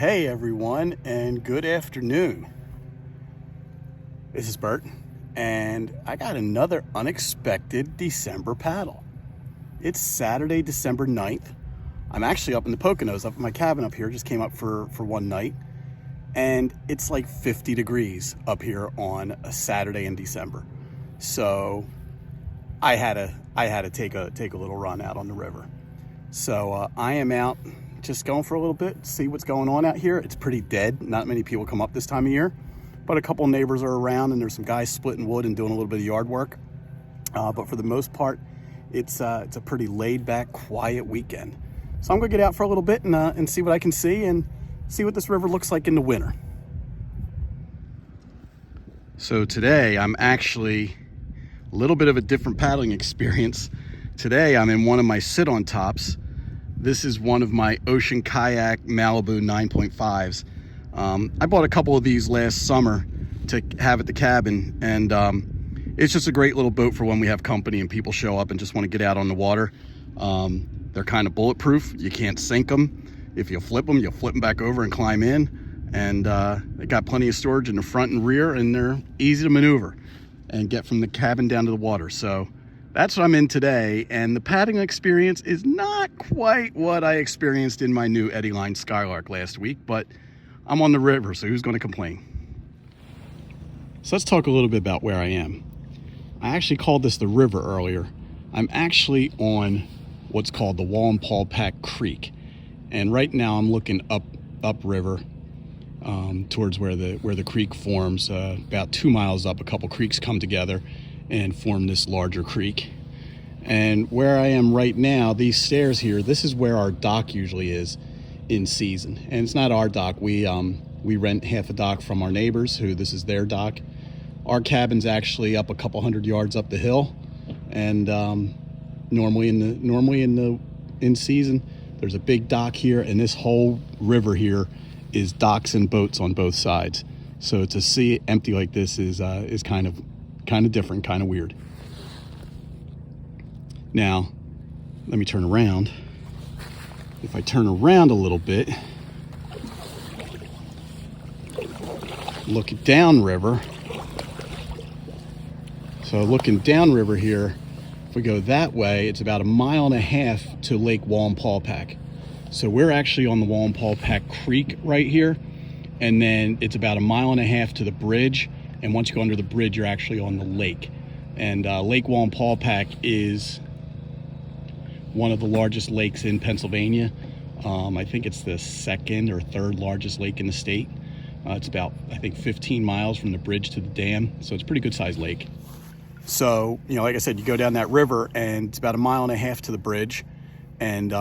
Hey everyone, and good afternoon. This is Bert, and I got another unexpected December paddle. It's Saturday, December 9th. I'm actually up in the Poconos, up in my cabin up here. Just came up for one night, and it's like 50 degrees up here on a Saturday in December. So I had to take a little run out on the river. So I am out just going for a little bit, see what's going on out here. It's pretty dead. Not many people come up this time of year, but a couple neighbors are around, and there's some guys splitting wood and doing a little bit of yard work. But for the most part, it's a pretty laid back, quiet weekend. So I'm gonna get out for a little bit and see what I can see and see what this river looks like in the winter. So today I'm actually a little bit of a different paddling experience. Today I'm in one of my sit-on tops. This is one of my Ocean Kayak Malibu 9.5s. I bought a couple of these last summer to have at the cabin, and it's just a great little boat for when we have company and people show up and just want to get out on the water. They're kind of bulletproof. You can't sink them. If you flip them, you'll flip them back over and climb in. And they got plenty of storage in the front and rear, and they're easy to maneuver and get from the cabin down to the water. So that's what I'm in today, and the paddling experience is not quite what I experienced in my new Eddy Line Skylark last week, but I'm on the river, so who's going to complain? So let's talk a little bit about where I am. I actually called this the river earlier. I'm actually on what's called the Wallenpaupack Creek, and right now I'm looking upriver towards where the creek forms. About 2 miles up, a couple creeks come together and form this larger creek. And where I am right now, these stairs here, this is where our dock usually is in season. And it's not our dock. We rent half a dock from our neighbors, who this is their dock. Our cabin's actually up a couple hundred yards up the hill, and normally in season there's a big dock here, and this whole river here is docks and boats on both sides. So to see it empty like this is kind of different, kind of weird. Now, let me turn around. If I turn around a little bit, look downriver. So looking downriver here, if we go that way, it's about 1.5 miles to Lake Wallenpaupack. So we're actually on the Wallenpaupack Creek right here, and then it's about 1.5 miles to the bridge. And once you go under the bridge, you're actually on the lake. And Lake Wallenpaupack is one of the largest lakes in Pennsylvania. I think it's the second or third largest lake in the state. It's about, I think, 15 miles from the bridge to the dam. So it's a pretty good sized lake. So, like I said, you go down that river and it's about 1.5 miles to the bridge. And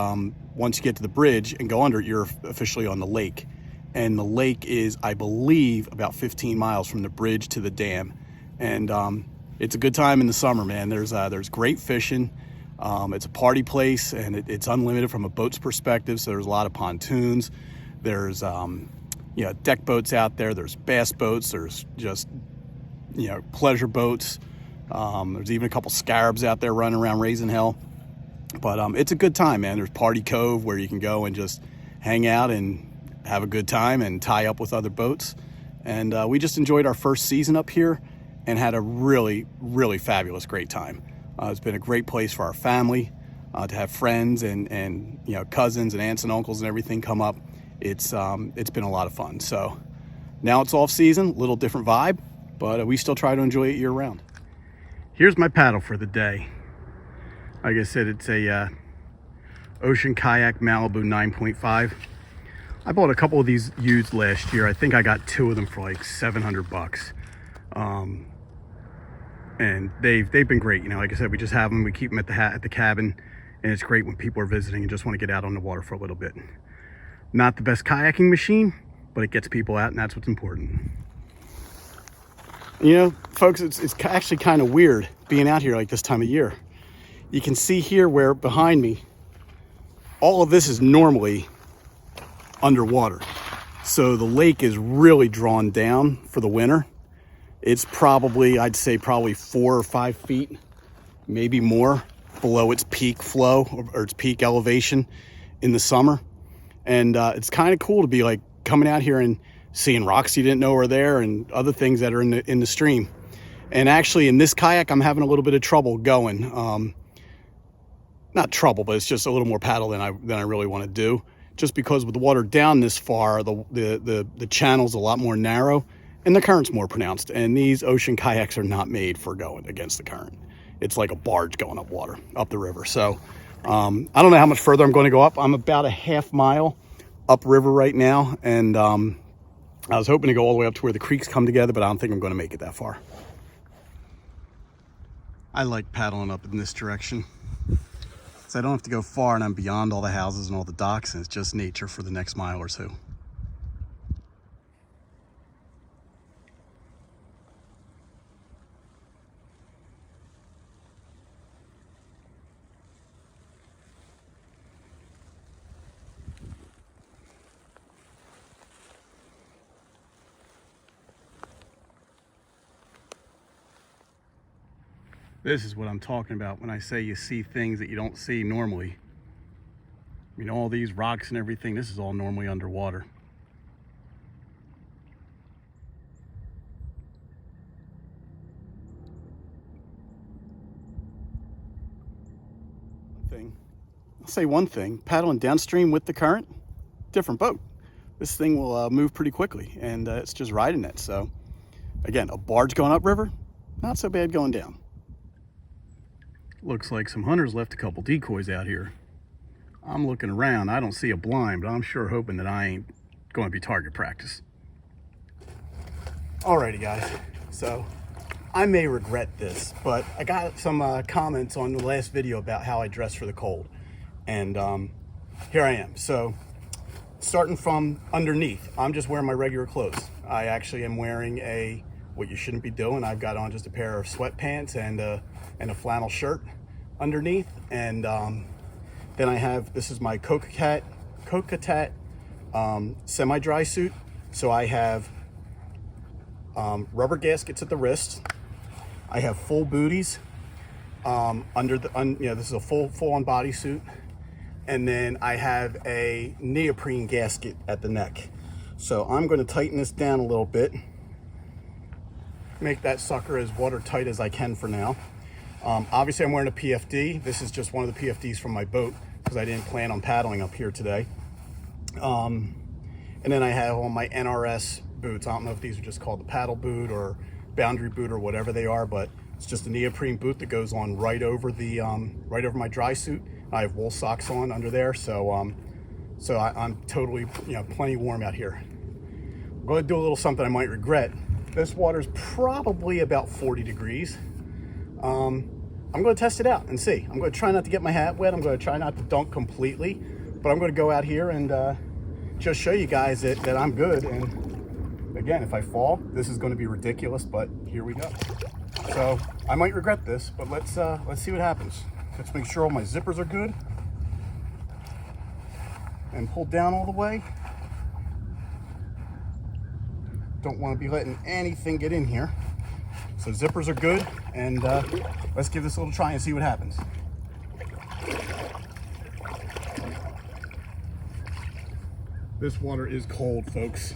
once you get to the bridge and go under it, you're officially on the lake. And the lake is, I believe, about 15 miles from the bridge to the dam. And it's a good time in the summer, man. There's great fishing. It's a party place, and it's unlimited from a boat's perspective. So there's a lot of pontoons. There's deck boats out there. There's bass boats. There's just pleasure boats. There's even a couple scarabs out there running around raising hell. But it's a good time, man. There's Party Cove, where you can go and just hang out and have a good time and tie up with other boats. And we just enjoyed our first season up here and had a really, really fabulous, great time. It's been a great place for our family to have friends and cousins and aunts and uncles and everything come up. It's been a lot of fun. So now it's off season, little different vibe, but we still try to enjoy it year round. Here's my paddle for the day. Like I said, it's a Ocean Kayak Malibu 9.5. I bought a couple of these used last year. I think I got 2 of them for like $700. And they've been great. Like I said, we just have them. We keep them at the cabin, and it's great when people are visiting and just want to get out on the water for a little bit. Not the best kayaking machine, but it gets people out, and that's what's important. Folks, it's actually kind of weird being out here like this time of year. You can see here where behind me, all of this is normally underwater. So the lake is really drawn down for the winter. It's probably, I'd say probably 4 or 5 feet, maybe more, below its peak flow or its peak elevation in the summer. And it's kind of cool to be like coming out here and seeing rocks you didn't know were there and other things that are in the stream. And actually in this kayak, I'm having a little bit of trouble going. Not trouble, but it's just a little more paddle than I really want to do. Just because with the water down this far, the channel's a lot more narrow and the current's more pronounced. And these ocean kayaks are not made for going against the current. It's like a barge going up water, up the river. So I don't know how much further I'm going to go up. I'm about a half mile upriver right now, and I was hoping to go all the way up to where the creeks come together, but I don't think I'm going to make it that far. I like paddling up in this direction, so I don't have to go far, and I'm beyond all the houses and all the docks, and it's just nature for the next mile or two. This is what I'm talking about when I say you see things that you don't see normally. I mean, all these rocks and everything, this is all normally underwater. I'll say one thing, paddling downstream with the current, different boat. This thing will move pretty quickly, and it's just riding it. So again, a barge going upriver, not so bad going down. Looks like some hunters left a couple decoys out here. I'm looking around, I don't see a blind, but I'm sure hoping that I ain't going to be target practice. Alrighty guys, so I may regret this, but I got some comments on the last video about how I dress for the cold. And here I am. So starting from underneath, I'm just wearing my regular clothes. I actually am wearing what you shouldn't be doing. I've got on just a pair of sweatpants and a flannel shirt underneath. And then I have, this is my Kokatat semi-dry suit. So I have rubber gaskets at the wrist. I have full booties this is a full-on bodysuit. And then I have a neoprene gasket at the neck. So I'm going to tighten this down a little bit, make that sucker as watertight as I can for now. Obviously I'm wearing a PFD. This is just one of the PFDs from my boat because I didn't plan on paddling up here today. And then I have on my NRS boots. I don't know if these are just called the paddle boot or boundary boot or whatever they are, but it's just a neoprene boot that goes on right over my dry suit. I have wool socks on under there, so I'm totally, plenty warm out here. I'm going to do a little something I might regret. This water's probably about 40 degrees. I'm going to test it out and see. I'm going to try not to get my hat wet. I'm going to try not to dunk completely, but I'm going to go out here and just show you guys that I'm good. And again, if I fall, this is going to be ridiculous, but here we go. So I might regret this, but let's see what happens. Let's make sure all my zippers are good and pull down all the way. Don't want to be letting anything get in here. So zippers are good, and let's give this a little try and see what happens. This water is cold, folks.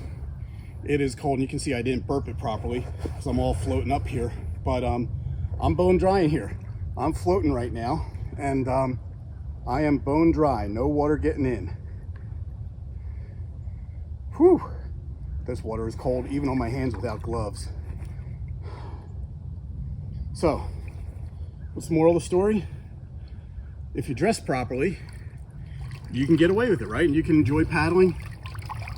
It is cold, and you can see I didn't burp it properly because I'm all floating up here, but I'm bone dry in here. I'm floating right now, and I am bone dry, no water getting in. Whew, this water is cold even on my hands without gloves. So, what's the moral of the story? If you dress properly, you can get away with it, right? And you can enjoy paddling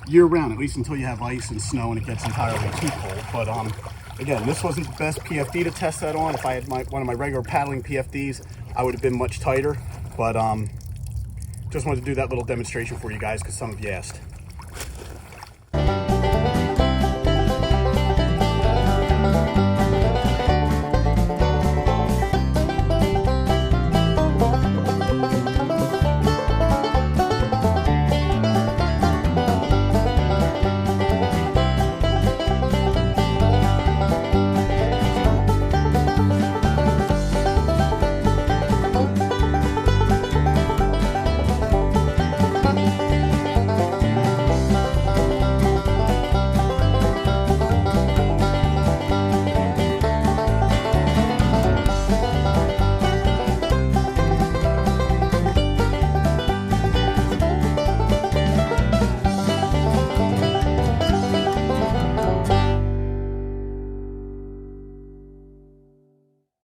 year round, at least until you have ice and snow and it gets entirely too cold. But again, this wasn't the best PFD to test that on. If I had one of my regular paddling PFDs, I would have been much tighter. But just wanted to do that little demonstration for you guys because some of you asked.